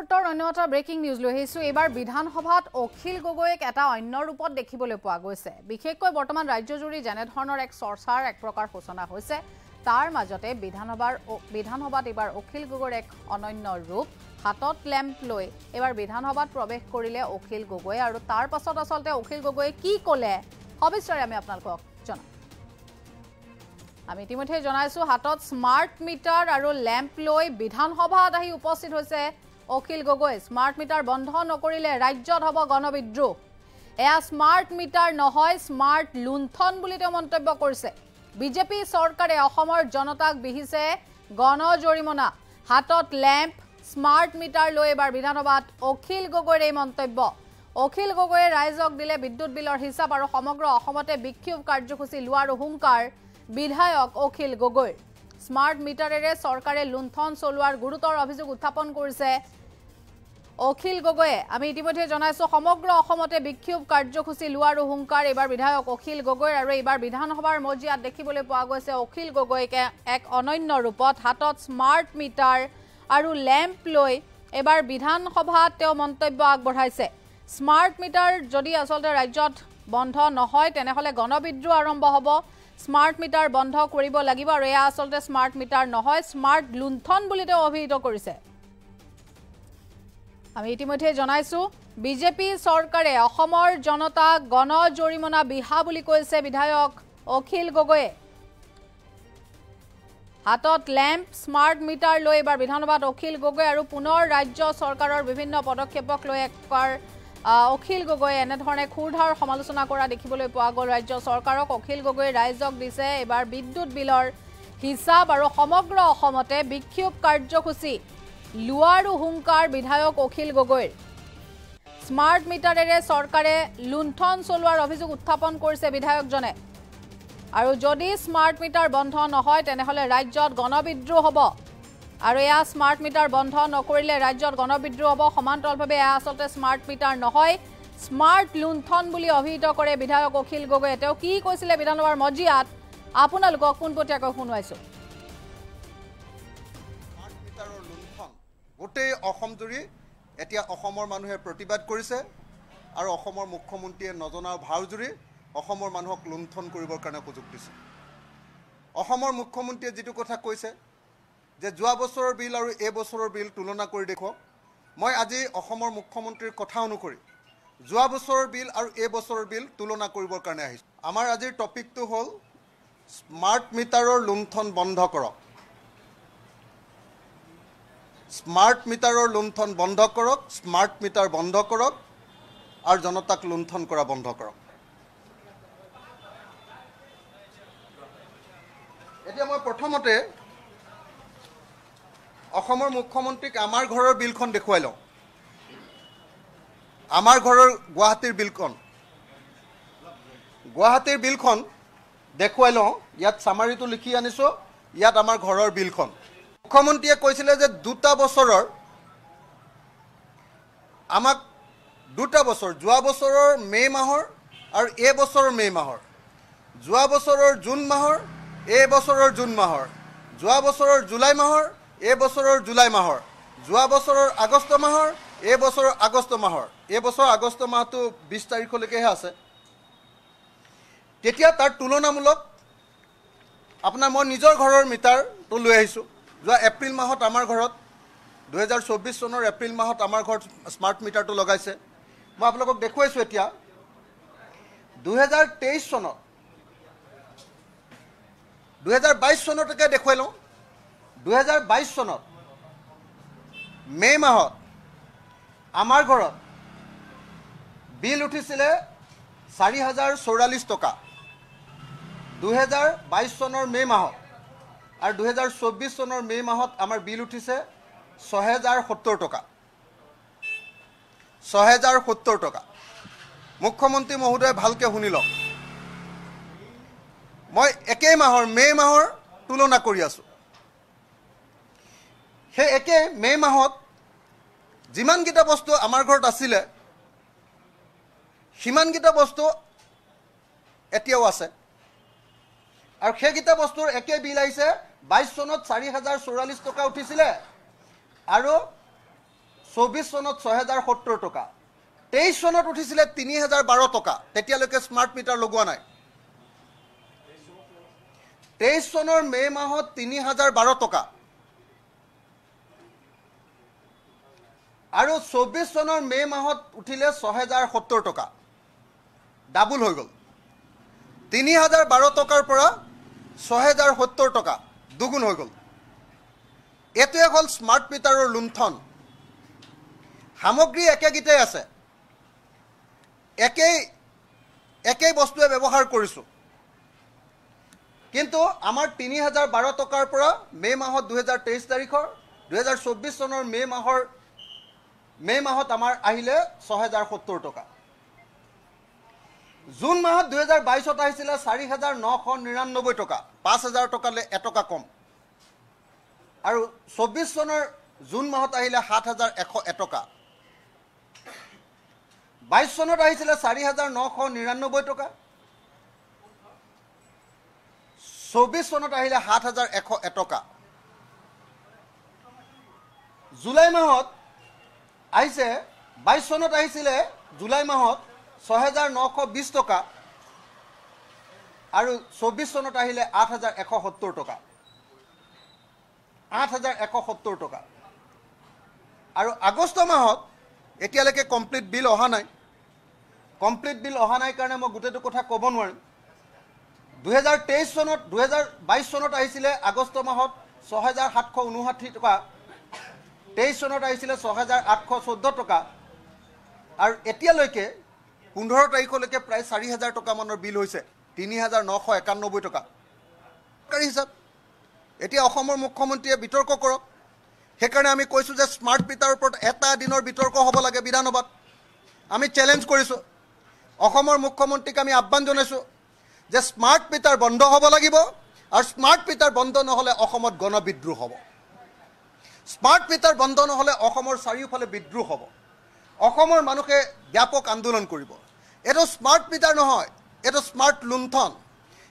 মুহূৰ্তৰ অন্য এটা ব্ৰেকিং নিউজ লৈ আহিছো। এবাৰ বিধানসভাত অখিল গগৈক এটা অন্য ৰূপত দেখিবলৈ পোৱা গৈছে। বিশেষকৈ বৰ্তমান ৰাজ্যজুৰি যেনে ধৰণৰ এক চৰ্চাৰ এক প্ৰকাৰ সূচনা হৈছে, তাৰ মাজতে বিধানসভাত এবাৰ অখিল গগৈৰ এক অনন্য ৰূপ, হাতত লেম্প লৈ এবাৰ বিধানসভাত প্ৰৱেশ কৰিলে অখিল গগৈ। আৰু তাৰ পাছত আচলতে অখিল গগৈয়ে কি ক'লে সবিস্তাৰে আমি আপোনালোকক জনাম। আমি ইতিমধ্যে জনাইছো হাতত স্মাৰ্ট মিটাৰ আৰু লেম্প লৈ বিধানসভাত আহি উপস্থিত হৈছে অখিল গগৈ। স্মাৰ্ট মিটাৰ বন্ধ নকৰিলে ৰাজ্যত হ'ব গণবিদ্ৰোহ। এয়া স্মাৰ্ট মিটাৰ নহয়, স্মাৰ্ট লুণ্ঠন বুলি তেওঁ মন্তব্য কৰিছে। বিজেপি চৰকাৰে অসমৰ জনতাক বিহিছে গণজৰিমনা। হাতত লেম্প, স্মাৰ্ট মিটাৰ লৈ এবাৰ বিধানসভাত অখিল গগৈৰ এই মন্তব্য। অখিল গগৈয়ে ৰাইজক দিলে বিদ্যুৎ বিলৰ হিচাপ আৰু সমগ্ৰ অসমতে বিক্ষোভ কাৰ্যসূচী লোৱাৰ হুংকাৰ বিধায়ক অখিল গগৈৰ। স্মাৰ্ট মিটাৰেৰে চৰকাৰে লুণ্ঠন চলোৱাৰ গুৰুতৰ অভিযোগ উত্থাপন কৰিছে অখিল গগৈয়ে। আমি ইতিমধ্যে জনাইছো সমগ্ৰ অসমতে বিক্ষোভ কাৰ্যসূচী লোৱাৰ হুংকাৰ এইবাৰ বিধায়ক অখিল গগৈৰ। আৰু এইবাৰ বিধানসভাৰ মজিয়াত দেখিবলৈ পোৱা গৈছে অখিল গগৈকে এক অনন্য ৰূপত, হাতত স্মাৰ্ট মিটাৰ আৰু লেম্প লৈ এবাৰ বিধানসভাত তেওঁ মন্তব্য আগবঢ়াইছে। স্মাৰ্ট মিটাৰ যদি আচলতে ৰাজ্যত বন্ধ নহয় তেনেহ'লে গণবিদ্ৰোহ আৰম্ভ হ'ব। স্মাৰ্ট মিটাৰ বন্ধ কৰিব লাগিব আৰু এয়া আচলতে স্মাৰ্ট মিটাৰ নহয়, স্মাৰ্ট লুণ্ঠন বুলি তেওঁ অভিহিত কৰিছে। আমি ইতিমধ্যে জনাইছো বিজেপি চৰকাৰে অসমৰ জনতাক গণজৰিমনা বিহা বুলি কৈছে বিধায়ক অখিল গগৈয়ে। হাতত লেম্প, স্মাৰ্ট মিটাৰ লৈ এবাৰ বিধানসভাত অখিল গগৈ। আৰু পুনৰ ৰাজ্য চৰকাৰৰ বিভিন্ন পদক্ষেপক লৈ একবাৰ অখিল গগৈয়ে এনেধৰণে ক্ষুৰধাৰ সমালোচনা কৰা দেখিবলৈ পোৱা গ'ল ৰাজ্য চৰকাৰক। অখিল গগৈয়ে ৰাইজক দিছে এবাৰ বিদ্যুৎ বিলৰ হিচাপ আৰু সমগ্ৰ অসমতে বিক্ষোভ কাৰ্যসূচী লোৱাৰো হুংকাৰ বিধায়ক অখিল গগৈৰ। স্মাৰ্ট মিটাৰেৰে চৰকাৰে লুণ্ঠন চলোৱাৰ অভিযোগ উত্থাপন কৰিছে বিধায়কজনে। আৰু যদি স্মাৰ্ট মিটাৰ বন্ধ নহয় তেনেহ'লে ৰাজ্যত গণবিদ্ৰোহ হ'ব। আৰু এয়া স্মাৰ্ট মিটাৰ বন্ধ নকৰিলে ৰাজ্যত গণবিদ্ৰোহ হ'ব। সমান্তৰালভাৱে এয়া আচলতে স্মাৰ্ট মিটাৰ নহয়, স্মাৰ্ট লুণ্ঠন বুলি অভিহিত কৰে বিধায়ক অখিল গগৈয়ে। তেওঁ কি কৈছিলে বিধানসভাৰ মজিয়াত আপোনালোকক পোনপটীয়াকৈ শুনাইছো। স্মাৰ্ট মিটাৰৰ লুণ্ঠন গোটেই অসমজুৰি এতিয়া অসমৰ মানুহে প্ৰতিবাদ কৰিছে আৰু অসমৰ মুখ্যমন্ত্ৰীয়ে নজনাৰ ভাওজুৰি অসমৰ মানুহক লুণ্ঠন কৰিবৰ কাৰণে সুযোগ দিছে। অসমৰ মুখ্যমন্ত্ৰীয়ে যিটো কথা কৈছে যে যোৱা বছৰৰ বিল আৰু এই বছৰৰ বিল তুলনা কৰি দেখুৱাওক, মই আজি অসমৰ মুখ্যমন্ত্ৰীৰ কথা অনুসৰি যোৱা বছৰৰ বিল আৰু এই বছৰৰ বিল তুলনা কৰিবৰ কাৰণে আহিছোঁ। আমাৰ আজিৰ টপিকটো হ'ল স্মাৰ্ট মিটাৰৰ লুণ্ঠন বন্ধ কৰক। স্মাৰ্ট মিটাৰৰ লুণ্ঠন বন্ধ কৰক, স্মাৰ্ট মিটাৰ বন্ধ কৰক আৰু জনতাক লুণ্ঠন কৰা বন্ধ কৰক। এতিয়া মই প্ৰথমতে অসমৰ মুখ্যমন্ত্ৰীক আমাৰ ঘৰৰ বিলখন দেখুৱাই লওঁ। আমাৰ ঘৰৰ গুৱাহাটীৰ বিলখন দেখুৱাই লওঁ। ইয়াত চামাৰিটো লিখি আনিছোঁ, ইয়াত আমাৰ ঘৰৰ বিলখন। মুখ্যমন্ত্ৰীয়ে কৈছিলে যে আমাক দুটা বছৰ, যোৱা বছৰৰ মে' মাহৰ আৰু এই বছৰৰ মে' মাহৰ, যোৱা বছৰৰ জুন মাহৰ, এই বছৰৰ জুন মাহৰ, যোৱা বছৰৰ জুলাই মাহৰ, এই বছৰৰ জুলাই মাহৰ, যোৱা বছৰৰ আগষ্ট মাহৰ, এই বছৰৰ আগষ্ট মাহৰ। এই বছৰৰ আগষ্ট মাহটো 20 তাৰিখলৈকেহে আছে। তেতিয়া তাৰ তুলনামূলক আপোনাৰ মই নিজৰ ঘৰৰ মিটাৰটো লৈ আহিছোঁ। যোৱা এপ্ৰিল মাহত আমাৰ ঘৰত 2024 চনৰ এপ্ৰিল মাহত আমাৰ ঘৰত স্মাৰ্ট মিটাৰটো লগাইছে। মই আপোনালোকক দেখুৱাইছোঁ। এতিয়া 2023 চনত 2022 চনলৈকে দেখুৱাই লওঁ। 2022 চনত মে' মাহত আমাৰ ঘৰত বিল উঠিছিলে 4044 টকা 2022 চনৰ মে' মাহত। আৰু 2024 চনৰ মে' মাহত আমাৰ বিল উঠিছে 6070 টকা। 6070 টকা। মুখ্যমন্ত্ৰী মহোদয়ে ভালকৈ শুনি লওক। মই একেই মাহৰ মে' মাহৰ তুলনা কৰি আছোঁ। সেই একে মে' মাহত যিমানকেইটা বস্তু আমাৰ ঘৰত আছিলে সিমানকেইটা বস্তু এতিয়াও আছে। আৰু সেইকেইটা বস্তুৰ একে বিল আহিছে 22 চনত 4044 টকা উঠিছিলে আৰু 24 চনত 6070 টকা 23 চনত উঠিছিলে 3012 টকা তেতিয়ালৈকে স্মাৰ্ট মিটাৰ লগোৱা নাই 23 চনৰ মে মাহত 3012 টকা আৰু 24 চনৰ মে মাহত উঠিলে 6070 টকা ডাবল হৈ গ'ল 3012 টকাৰ পৰা 6070 টকা দুগুণ হৈ গ'ল এটোৱে হ'ল স্মাৰ্ট মিটাৰৰ লুণ্ঠন সামগ্ৰী একেগিটাই আছে একেই বস্তুৱে ব্যৱহাৰ কৰিছোঁ কিন্তু আমাৰ 3012 টকাৰ পৰা মে মাহত 2023 তাৰিখৰ 2024 চনৰ মে মাহত আমাৰ আহিলে 6070 টকা জুন মাহত 2022ত আহিছিলে 4999 টকা 5000 টকালে এটকা কম আৰু 24 চনৰ জুন মাহত আহিলে 7101 টকা 22 চনত আহিছিলে 4999 টকা 24 চনত আহিলে 7101 টকা জুলাই মাহত আহিছে 22 চনত আহিছিলে জুলাই মাহত 6920 টকা আৰু 24 চনত আহিলে 8170 টকা 8170 টকা আৰু আগষ্ট মাহত এতিয়ালৈকে কমপ্লিট বিল অহা নাই কাৰণে মই গোটেইটো কথা ক'ব নোৱাৰিম 2022 চনত আহিছিলে আগষ্ট মাহত 6759 টকা 23 চনত আহিছিলে 6814 টকা আৰু এতিয়ালৈকে 15 তাৰিখলৈকে প্ৰায় 4000 টকা মানৰ বিল হৈছে 3991 টকা কাৰি হিচাপ এতিয়া অসমৰ মুখ্যমন্ত্ৰীয়ে বিতৰ্ক কৰক সেইকাৰণে আমি কৈছোঁ যে স্মাৰ্ট মিটাৰৰ ওপৰত এটা দিনৰ বিতৰ্ক হ'ব লাগে বিধানসভাত আমি চ্যালেঞ্জ কৰিছোঁ অসমৰ মুখ্যমন্ত্ৰীক আমি আহ্বান জনাইছোঁ যে স্মাৰ্ট মিটাৰ বন্ধ হ'ব লাগিব আৰু স্মাৰ্ট মিটাৰ বন্ধ নহ'লে অসমত গণবিদ্ৰোহ হ'ব স্মাৰ্ট মিটাৰ বন্ধ নহ'লে অসমৰ চাৰিওফালে বিদ্ৰোহ হ'ব অসমৰ মানুহে ব্যাপক আন্দোলন কৰিব এটো স্মাৰ্ট মিটাৰ নহয় এটো স্মাৰ্ট লুণ্ঠন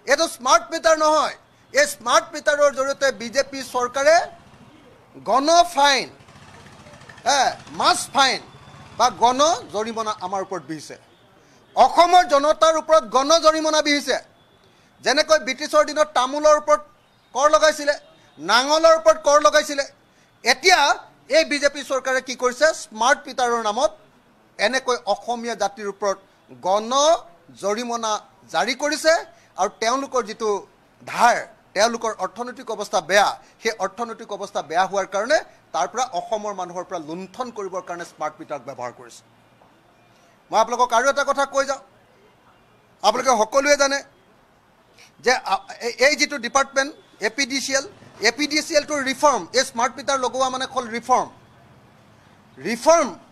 এটো স্মাৰ্ট মিটাৰ নহয় এই স্মাৰ্ট মিটাৰৰ জৰিয়তে বিজেপি চৰকাৰে গণ ফাইন মাছ ফাইন বা গণ জৰিমনা আমাৰ ওপৰত বিহিছে অসমৰ জনতাৰ ওপৰত গণ জৰিমনা বিহিছে যেনেকৈ ব্ৰিটিছৰ দিনত তামোলৰ ওপৰত কৰ লগাইছিলে নাঙলৰ ওপৰত কৰ লগাইছিলে এতিয়া এই বিজেপি চৰকাৰে কি কৰিছে স্মাৰ্ট মিটাৰৰ নামত এনেকৈ অসমীয়া জাতিৰ ওপৰত গণ জৰিমনা জাৰি কৰিছে আৰু তেওঁলোকৰ যিটো ধাৰ তেওঁলোকৰ অৰ্থনৈতিক অৱস্থা বেয়া সেই অৰ্থনৈতিক অৱস্থা বেয়া হোৱাৰ কাৰণে তাৰ পৰা অসমৰ মানুহৰ পৰা লুণ্ঠন কৰিবৰ কাৰণে স্মাৰ্ট মিটাৰক ব্যৱহাৰ কৰিছে মই আপোনালোকক আৰু এটা কথা কৈ যাওঁ আপোনালোকে সকলোৱে জানে যে এই যিটো ডিপাৰ্টমেণ্ট এপিডিচিএলটোৰ ৰিফৰ্ম এই স্মাৰ্ট মিটাৰ লগোৱা মানে হ'ল ৰিফৰ্ম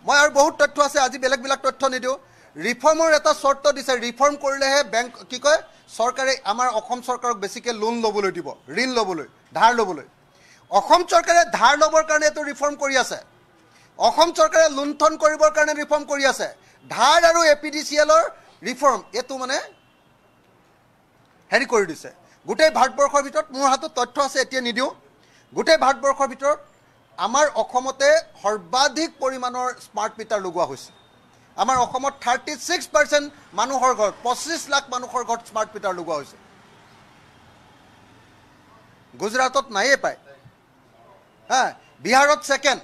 মই আৰু বহুত তথ্য আছে আজি বেলেগ তথ্য নিদিওঁ ৰিফৰ্মৰ এটা চৰ্ত দিছে ৰিফৰ্ম কৰিলেহে বেংক কি কয় চৰকাৰে আমাৰ অসম চৰকাৰক বেছিকৈ লোন ল'বলৈ দিব ঋণ ল'বলৈ ধাৰ ল'বলৈ অসম চৰকাৰে ধাৰ ল'বৰ কাৰণে এইটো ৰিফৰ্ম কৰি আছে অসম চৰকাৰে লুণ্ঠন কৰিবৰ কাৰণে ৰিফৰ্ম কৰি আছে ধাৰ আৰু এপিডিচিএলৰ ৰিফৰ্ম এইটো মানে হেৰি কৰি দিছে গোটেই ভাৰতবৰ্ষৰ ভিতৰত মোৰ হাতত তথ্য আছে এতিয়া নিদিওঁ গোটেই ভাৰতবৰ্ষৰ ভিতৰত আমাৰ অসমতে সৰ্বাধিক পৰিমাণৰ স্মাৰ্ট মিটাৰ লগোৱা হৈছে আমাৰ অসমত 36% মানুহৰ ঘৰত 25 লাখ মানুহৰ ঘৰত স্মাৰ্ট মিটাৰ লগোৱা হৈছে গুজৰাটত নাইয়ে পায় বিহাৰত সেকেন্ড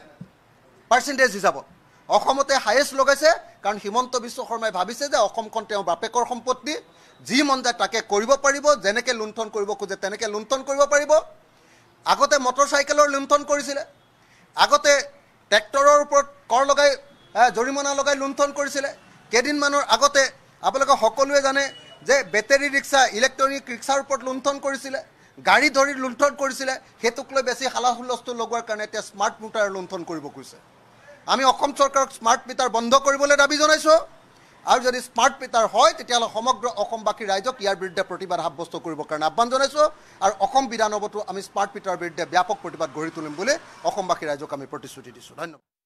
পাৰ্চেন্টেজ হিচাপত অসমতে হাইয়েষ্ট লগাইছে কাৰণ হিমন্ত বিশ্ব শৰ্মাই ভাবিছে যে অসমখন তেওঁৰ বাপেকৰ সম্পত্তি যি মন যায় তাকে কৰিব পাৰিব যেনেকৈ লুণ্ঠন কৰিব খোজে তেনেকৈ লুণ্ঠন কৰিব পাৰিব আগতে মটৰচাইকেলৰ লুণ্ঠন কৰিছিলে আগতে ট্ৰেক্টৰৰ ওপৰত কৰ লগাই জৰিমনা লগাই লুণ্ঠন কৰিছিলে কেইদিনমানৰ আগতে আপোনালোকে সকলোৱে জানে যে বেটাৰী ৰিক্সা ইলেক্ট্ৰনিক ৰিক্সাৰ ওপৰত লুণ্ঠন কৰিছিলে গাড়ী ধৰি লুণ্ঠন কৰিছিলে হেতুক লৈ বেছি হালা হুলস্থুল লগোৱাৰ কাৰণে এতিয়া স্মাৰ্ট মিটাৰ লুণ্ঠন কৰিব কৈছে আমি অসম চৰকাৰক স্মাৰ্ট মিটাৰ বন্ধ কৰিবলৈ দাবী জনাইছোঁ আৰু যদি স্মাৰ্ট মিটাৰ হয় তেতিয়াহ'লে সমগ্ৰ অসমবাসী ৰাইজক ইয়াৰ বিৰুদ্ধে প্ৰতিবাদ সাব্যস্ত কৰিবৰ কাৰণে আহ্বান জনাইছোঁ আৰু অসম বিধানসভাতো আমি স্মাৰ্ট মিটাৰৰ বিৰুদ্ধে ব্যাপক প্ৰতিবাদ গঢ়ি তুলিম বুলি অসমবাসী ৰাইজক আমি প্ৰতিশ্ৰুতি দিছোঁ ধন্যবাদ